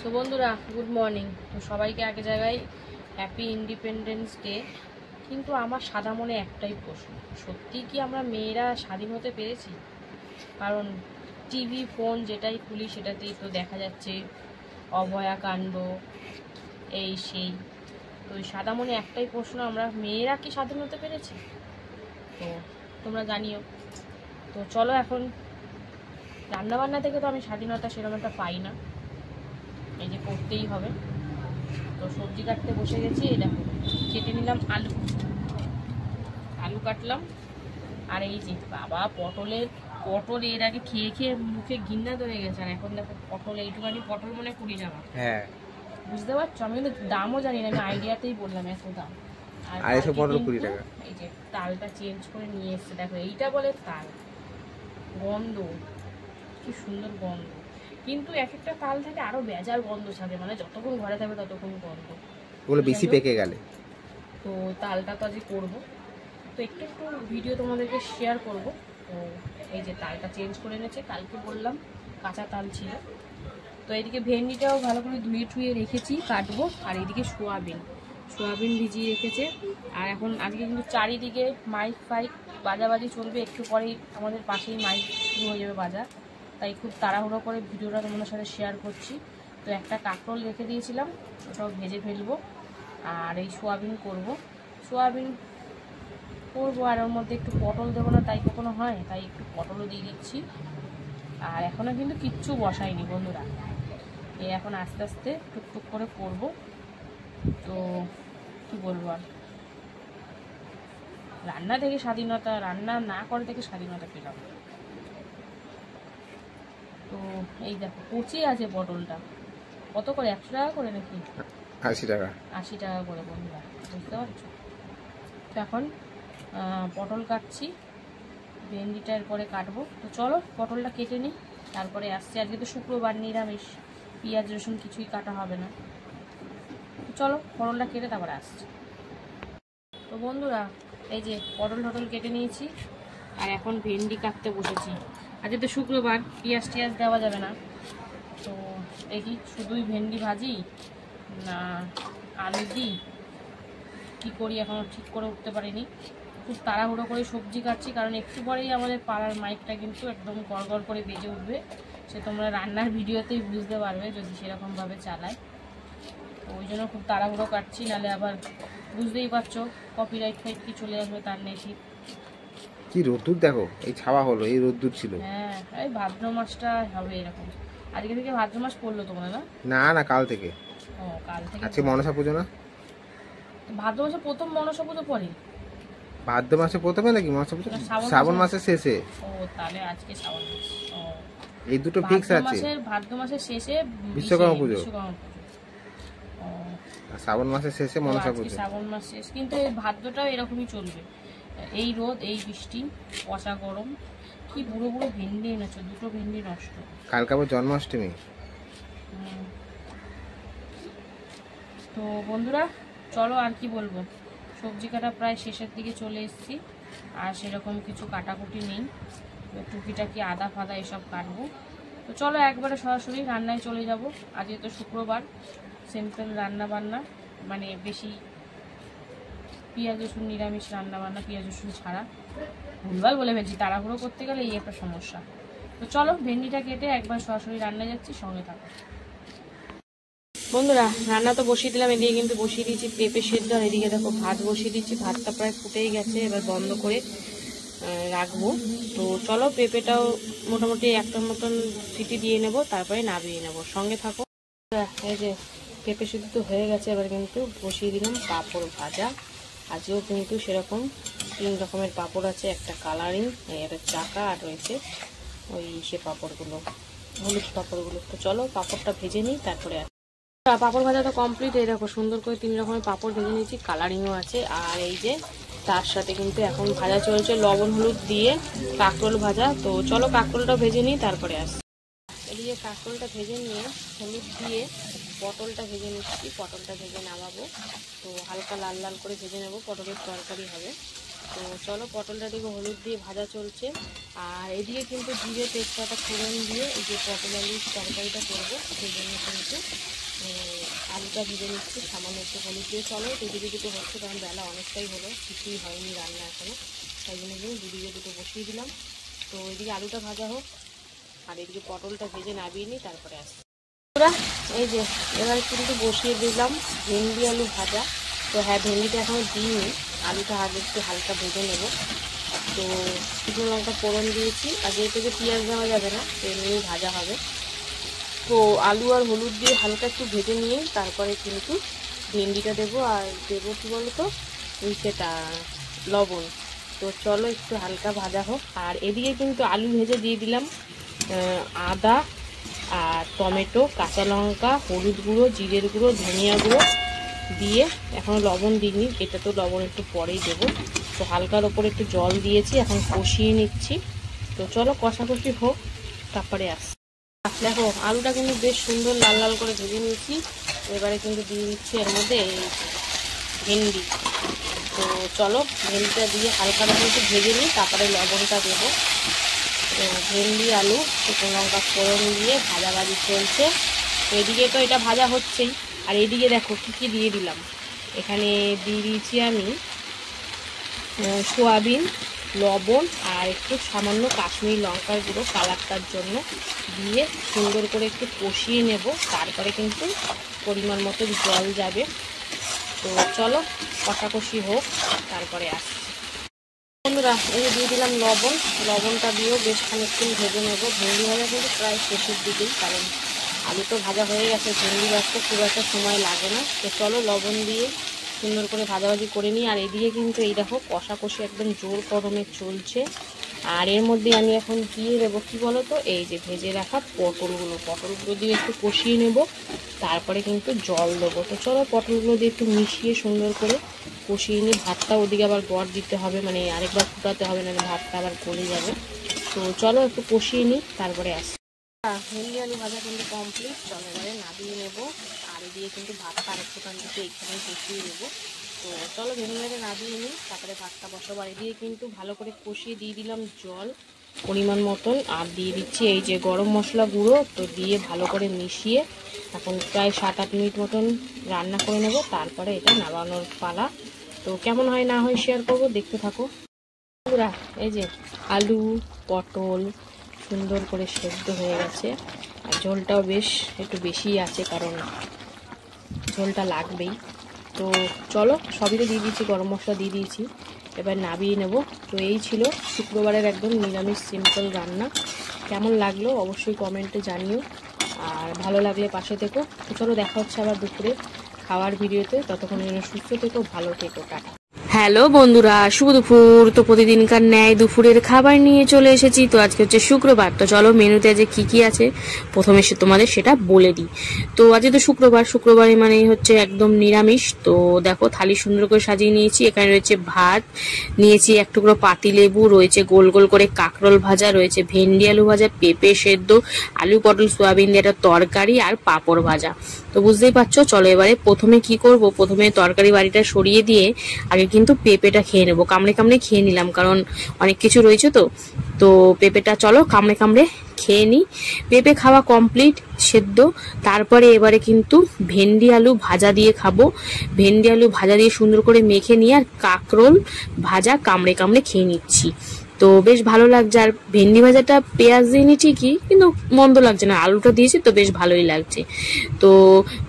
তো বন্ধুরা good morning. তো সবাইকে এক জায়গায় হ্যাপি ইন্ডিপেন্ডেন্স ডে। কিন্তু আমার সাদা মনে একটাই প্রশ্ন, সত্যি কি আমরা মেয়েরা স্বাধীন হতে পেরেছি? কারণ টিভি ফোন যেটাই খুলি সেটাতেই তো দেখা যাচ্ছে অভয়াকাণ্ড, এই সেই। তো ওই সাদা মনে একটাই প্রশ্ন, আমরা মেয়েরা কি স্বাধীন হতে পেরেছি? তো তোমরা জানিও। তো চলো, এখন রান্নাবান্না থেকে তো আমি স্বাধীনতা সেরকম একটা পাই না, এই যে করতেই হবে। তো সবজি কাটতে বসে গেছি, এই দেখো কেটে নিলাম আলু কাটলাম। আর এই যে বাবা পটল এর আগে খেয়ে খেয়ে মুখে ঘিন্না ধরে গেছে, আর এখন দেখো পটল, এইটুখানি পটল মনে 20 টাকা। হ্যাঁ, বুঝতে পারছো? আমি কিন্তু দামও জানি না, আমি আইডিয়াতেই বললাম এত দাম। আর এসব পটল 20 টাকা। এই যে তালটা চেঞ্জ করে নিয়ে এসছে, দেখো এইটা বলে তাল, গন্ধ কি সুন্দর গন্ধ। কিন্তু এক একটা তাল থেকে আরো বেজার গন্ধ ছাড়ে, মানে যতক্ষণ ঘরে থাকবে ততক্ষণ গন্ধ, ওগুলো বেশি পেকে গেলে। তো তালটা তো আজকে করবো, তো একটু একটু ভিডিও তোমাদেরকে শেয়ার করব। তো এই যে তালটা চেঞ্জ করে এনেছে, কালকে বললাম কাঁচা তাল ছিল। তো এইদিকে ভেন্ডিটাও ভালো করে ধুয়ে ঠুয়ে রেখেছি, কাটবো। আর এইদিকে সোয়াবিন ভিজিয়ে রেখেছে। আর এখন আজকে কিন্তু চারিদিকে মাইক ফাইক বাজাবাজি চলবে, একটু পরেই আমাদের পাশেই মাইক শুরু হয়ে যাবে বাজা, তাই খুব তাড়াহুড়ো করে ভিডিওটা তোমাদের সাথে শেয়ার করছি। তো একটা কাঁকরোল রেখে দিয়েছিলাম, ওটাও ভেজে ফেলবো। আর এই সোয়াবিন করবো আর ওর মধ্যে একটু পটল দেবো না তাই কখনো হয়, তাই একটু পটলও দিয়ে দিচ্ছি। আর এখনও কিন্তু কিচ্ছু বসাইনি বন্ধুরা, এই এখন আস্তে আস্তে টুকটুক করে করব। তো কি বলবো, আর রান্না থেকে স্বাধীনতা, রান্না না করে থেকে স্বাধীনতা পেলাম। তো এই দেখো কচি আছে পটলটা, কত করে? 100 টাকা করে নাকি 80 টাকা? 80 টাকা করে বন্ধুরা, বুঝতে পারছো? তো এখন পটল কাটছি, ভেন্ডিটা এরপরে কাটবো। তো চলো পটলটা কেটে নিই, তারপরে আসছি। আজকে তো শুক্রবার, নিরামিষ, পেঁয়াজ রসুন কিছুই কাটা হবে না। চলো পটলটা কেটে তারপরে আসছি। তো বন্ধুরা এই যে পটল কেটে নিয়েছি, আর এখন ভেন্ডি কাটতে বসেছি। আজকে তো শুক্রবার, পেঁয়াজ টিয়াজ দেওয়া যাবে না। তো দেখি শুধুই ভেন্ডি ভাজি না আলু দিই, কী করি এখনও ঠিক করে উঠতে পারিনি। খুব তাড়াহুড়ো করে সবজি কাটছি, কারণ একটু পরেই আমাদের পাড়ার মাইকটা কিন্তু একদম গড়গড় করে বেজে উঠবে। সে তোমরা রান্নার ভিডিওতেই বুঝতে পারবে যদি সেরকমভাবে চালায়। তো ওই জন্য খুব তাড়াহুড়ো কাটছি, নাহলে আবার বুঝতেই পারছো কপিরাইট ফাইট কি চলে আসবে তার নেই ঠিক। কি রোদ্দুর দেখো, এই ছাওয়া হলো, এই রোদ্দুর ছিল। হ্যাঁ, এই ভাদ্র মাসটা হবে এরকম। আজকে থেকে ভাদ্র মাস পড়লো তোমরা? না না না, কাল থেকে। ও, কাল থেকে। আজকে মনসা পুজো না? ভাদ্র মাসে প্রথম মনসা পুজো পড়ে? ভাদ্র মাসে প্রথমে নাকি মনসা পুজো? শ্রাবণ মাসের শেষে। ও, তাহলে আজকে শ্রাবণ মাস। ও, এই দুটো ফিক্স আছে। ভাদ্র মাসের শেষে বিশ্বকর্মা পুজো, ও, আর শ্রাবণ মাসের শেষে মনসা পুজো। শ্রাবণ মাস শেষ, কিন্তু এই ভাদ্রটাও এরকমই চলবে। এই রোদ, এই বৃষ্টি, পচা গরম। কি বুড়ো বুড়ো ভেন্ডি এনেছো, দুটো ভেন্ডি নষ্ট। কালকে আবার জন্মাষ্টমী। তো বন্ধুরা চলো, আর কি বলবো, সবজি কাটা প্রায় শেষের দিকে চলে এসেছি, আর সেরকম কিছু কাটাকুটি নেই। টুকিটাকি আদা ফাদা এসব কাটবো। তো চলো একবারে সরাসরি রান্নায় চলে যাব। আজকে তো শুক্রবার, সিম্পল রান্না বান্না, মানে বেশি পেঁয়াজ রসুন নিরামিষ রান্না বান্না, পেঁয়াজ রসুন ছাড়া। ভুলভাল বলে ফেলছি, তাড়াহুড়ো করতে গেলে এই একটা সমস্যা। তো চলো ভেন্ডিটা কেটে একবার সরাসরি রান্নায় যাচ্ছি, সঙ্গে থাকো বন্ধুরা। রান্না তো বসিয়ে দিলাম, এদিকে কিন্তু বসিয়ে দিয়েছি পেঁপে সেদ্ধ, আর এদিকে দেখো ভাত বসিয়ে দিচ্ছি। ভাতটা প্রায় ফুটেই গেছে, এবার বন্ধ করে রাখবো। তো চলো পেঁপেটাও মোটামুটি একটা মতন সিটি দিয়ে নেব, তারপরে নামিয়ে নেব, সঙ্গে থাকো। এই যে পেঁপে সেদ্ধ তো হয়ে গেছে, এবার কিন্তু বসিয়ে দিলাম পাঁপড় ভাজা। আজকেও কিন্তু সেরকম 3 রকমের পাঁপড় আছে, একটা কালারিং, একটা চাকা, আর রয়েছে ওই সে পাঁপড়গুলো, হলুদ পাঁপড়গুলো। তো চলো পাঁপড়টা ভেজে নিই, তারপরে পাঁপড় ভাজা তো কমপ্লিট। এই দেখো সুন্দর করে 3 রকমের পাঁপড় ভেজে নিয়েছি, কালারিংও আছে। আর এই যে তার সাথে কিন্তু এখন ভাজা চলছে লবণ হলুদ দিয়ে কাঁকরোল ভাজা। তো চলো কাঁকরোলটা ভেজে নিই, তারপরে আসি। এদিকে কাঁকরোলটা ভেজে নিয়ে হলুদ দিয়ে পটলটা ভেজে নিচ্ছি, পটলটা ভেজে নামাবো। তো হালকা লাল লাল করে ভেজে নেবো, পটলের তরকারি হবে। তো চলো পটলটা দিকে হলুদ দিয়ে ভাজা চলছে। আর এদিকে কিন্তু জিরে তেজপাতা ফোড়ন দিয়ে এই যে পটল আলুর তরকারিটা করবো, সেই জন্য কিন্তু আলুটা ভেজে নিচ্ছি সামান্য একটু হলুদ দিয়ে। চলো দুদিকে দুটো হচ্ছে, কারণ বেলা অনেকটাই হলো, কিছুই হয়নি রান্না এখনো, তাই জন্য কিন্তু দুদিকে দুটো বসিয়ে দিলাম। তো এদিকে আলুটা ভাজা হোক আর এদিকে পটলটা ভেজে নামিয়ে নিই, তারপরে আসছি। এই যে এবার কিন্তু বসিয়ে দিলাম ভেন্ডি আলু ভাজা। তো হ্যাঁ, ভেন্ডিটা এখনো দিইনি, আলুটা আগে একটু হালকা ভেজে নেব। তো শুকনো লঙ্কা ফোড়ন দিয়েছি, আর যেহেতু পেঁয়াজ দেওয়া যাবে না, তো এমনি ভাজা হবে। তো আলু আর হলুদ দিয়ে হালকা একটু ভেজে নিয়ে তারপরে কিন্তু ভেন্ডিটা দেবো, আর দেবো কী বলতো সেটা লবণ। তো চলো একটু হালকা ভাজা হোক। আর এদিকে কিন্তু আলু ভেজে দিয়ে দিলাম আদা আর টমেটো, কাঁচা লঙ্কা, হলুদ গুঁড়ো, জিরের গুঁড়ো, ধনিয়া গুঁড়ো দিয়ে এখনও লবণ দিইনি, এটা তো লবণ একটু পরেই দেবো। তো হালকার ওপরে একটু জল দিয়েছি, এখন কষিয়ে নিচ্ছি। তো চলো কষাকষি হোক, তারপরে আসছি। দেখো আলুটা কিন্তু বেশ সুন্দর লাল লাল করে ভেজে নিয়েছি। এবারে কিন্তু দিয়ে দিচ্ছি এর মধ্যে ভেন্ডি। তো চলো ভেন্ডিটা দিয়ে হালকার ওপরে একটু ভেজে নিই, তারপরে লবণটা দেবো। তো ভেন্ডি আলু শুকনো লঙ্কা ফোড়ন দিয়ে ভাজাভাজি চলছে। এদিকে তো এটা ভাজা হচ্ছেই, আর এদিকে দেখো কী কী দিয়ে দিলাম। এখানে দিয়ে দিয়েছি আমি সোয়াবিন, লবণ আর একটু সামান্য কাশ্মীরি লঙ্কার গুঁড়ো কালারটার জন্য দিয়ে সুন্দর করে একটু কষিয়ে নেব। তারপরে কিন্তু পরিমাণ মতো জল যাবে। তো চলো কষাকষি হোক, তারপরে আসছি। বন্ধুরা এই যে দিয়ে দিলাম লবণ, লবণটা দিয়েও বেশ খানিকক্ষণ ভেজে নেব। ভেন্ডি ভাজা কিন্তু প্রায় শেষের দিকেই, কারণ আলু তো ভাজা হয়ে গেছে, ভেন্ডি ভাজতে খুব একটা সময় লাগে না। তো চলো লবণ দিয়ে সুন্দর করে ভাজাভাজি করে নিই। আর এদিকে কিন্তু এই দেখো কষাকষি একদম জোর গরমে চলছে। আর এর মধ্যে আমি এখন দিয়ে দেবো কী বলো তো, এই যে ভেজে রাখা পটলগুলো দিয়ে একটু কষিয়ে নেব, তারপরে কিন্তু জল দেবো। তো চলো পটলগুলো দিয়ে একটু মিশিয়ে সুন্দর করে কষিয়ে নিই। ভাতটা ওদিকে আবার গড় দিতে হবে, মানে আরেকবার ফুটাতে হবে, না ভাতটা আবার গলে যাবে। তো চলো একটু কষিয়ে নিই, তারপরে আসি। ভেন্ডি আলু ভাজা কিন্তু কমপ্লিট, চলো এবারে নামিয়ে নেবো। আর এদিকে কিন্তু ভাতটা আরেকটুখান থেকে এখানে কষিয়ে নেবো। তো চলো ভেন্ডি ভাজা নামিয়ে নিই, তারপরে ভাতটা বসাবো। আর এদিকে কিন্তু ভালো করে কষিয়ে দিয়ে দিলাম জল পরিমাণ মতন, আর দিয়ে দিচ্ছি এই যে গরম মশলা গুঁড়ো। তো দিয়ে ভালো করে মিশিয়ে এখন প্রায় 7-8 মিনিট মতন রান্না করে নেব, তারপরে এটা নামানোর পালা। তো কেমন হয় না হয় শেয়ার করবো, দেখতে থাকো। বন্ধুরা এই যে আলু পটল সুন্দর করে সেদ্ধ হয়ে গেছে, আর ঝোলটাও বেশ একটু বেশি আছে, কারণ ঝোলটা লাগবেই। তো চলো সবই তো দিয়ে দিয়েছি, গরম মশলা দিয়ে দিয়েছি, এবার নামিয়ে নেব। তো এই ছিল শুক্রবারের একদম নিরামিষ সিম্পল রান্না। কেমন লাগলো অবশ্যই কমেন্টে জানিও, আর ভালো লাগলে পাশে থেকো। তো চলো দেখা হচ্ছে আবার দুপুরে খাওয়ার ভিডিওতে, ততক্ষণের জন্য সুস্থ থেকো, ভালো থেকো, টাটা। হ্যালো বন্ধুরা, শুভ দুপুর। তো প্রতিদিনকার ন্যায় দুপুরের খাবার নিয়ে চলে এসেছি। তো আজকে হচ্ছে শুক্রবার, তো চলো মেনুতে আজকে কি কি আছে প্রথমে তোমাদের সেটা বলে দিই। তো আজকে তো শুক্রবারে মানে হচ্ছে একদম নিরামিষ। তো দেখো থালি সুন্দর করে সাজিয়ে নিয়েছি। এখানে রয়েছে ভাত, নিয়েছি এক টুকরো পাতিলেবু, রয়েছে গোল গোল করে কাঁকরোল ভাজা, রয়েছে ভেন্ডি আলু ভাজা, পেঁপে সেদ্ধ, আলু পটল সোয়াবিন দিয়ে একটা তরকারি আর পাঁপড় ভাজা। তো বুঝতেই পারছো, চলো এবারে প্রথমে কি করব, প্রথমে তরকারি বাড়িটা সরিয়ে দিয়ে আগে কিন্তু পেঁপেটা খেয়ে নেবো। কামড়ে কামড়ে খেয়ে নিলাম, কারণ অনেক কিছু রয়েছে। তো পেঁপেটা চলো কামড়ে কামড়ে খেয়ে নিই। পেঁপে খাওয়া কমপ্লিট সেদ্ধ। তারপরে এবারে কিন্তু ভেন্ডি আলু ভাজা দিয়ে খাবো। ভেন্ডি আলু ভাজা দিয়ে সুন্দর করে মেখে নিয়ে আর কাঁকরোল ভাজা কামড়ে কামড়ে খেয়ে নিচ্ছি। তো বেশ ভালো লাগছে। আর ভেন্ডি ভাজাটা পেঁয়াজ দিইনি ঠিকই, কিন্তু মন্দ লাগছে না, আলুটা দিয়েছি তো বেশ ভালোই লাগছে। তো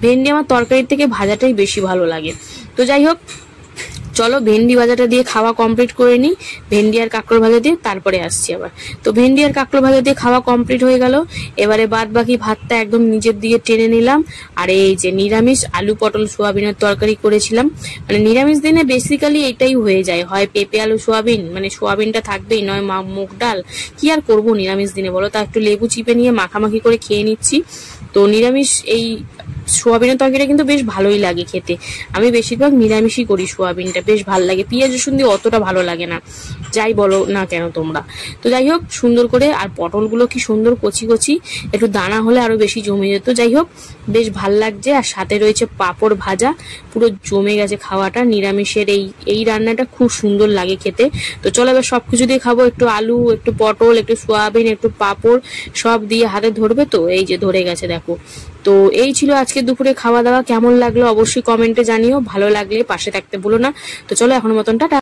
ভেন্ডি আমার তরকারির থেকে ভাজাটাই বেশি ভালো লাগে। তো যাই হোক, চলো ভেন্ডি ভাজাটা দিয়ে খাওয়া কমপ্লিট করে নিই, ভেন্ডি আর কাঁকরোল ভাজা দিয়ে, তারপরে আসছি আবার। তো ভেন্ডি আর কাঁকরোল ভাজা দিয়ে খাওয়া কমপ্লিট হয়ে গেল। এবারে বাদ বাকি ভাতটা একদম নিজের দিকে টেনে নিলাম। আর এই যে নিরামিষ আলু পটল সোয়াবিনের তরকারি করেছিলাম, মানে নিরামিষ দিনে বেসিক্যালি এটাই হয়ে যায়, হয় পেঁপে আলু সোয়াবিন, মানে সোয়াবিনটা থাকবেই, নয় মুগ ডাল। কি আর করবো নিরামিষ দিনে বলো, তা একটু লেবু চিপে নিয়ে মাখামাখি করে খেয়ে নিচ্ছি। তো নিরামিষ এই সোয়াবিনের তরকারিটা কিন্তু বেশ ভালোই লাগে খেতে। আমি বেশিরভাগ নিরামিষই করি, সোয়াবিনটা বেশ ভালো লাগে, পেঁয়াজ রসুন দিয়ে অতটা ভালো লাগে না, যাই বলো না কেন তোমরা। তো যাই হোক সুন্দর করে, আর পটলগুলো কি সুন্দর কচি কচি, একটু দানা হলে আরো বেশি জমে যেত। যাই হোক বেশ ভাল লাগছে, আর সাথে রয়েছে পাঁপড় ভাজা, পুরো জমে গেছে খাওয়াটা। নিরামিষের এই রান্নাটা খুব সুন্দর লাগে খেতে। তো চলো এবার সবকিছু দিয়ে খাবো, একটু আলু, একটু পটল, একটু সোয়াবিন, একটু পাঁপড়, সব দিয়ে হাতে ধরবে। তো এই যে ধরে গেছে দেখো। তো এই ছিল আজকে দুপুরে খাওয়া দাওয়া। কেমন লাগলো অবশ্যই কমেন্টে জানিও, ভালো লাগলে পাশে থাকতে ভুলো না। তো চলো এখন মতন টাটা।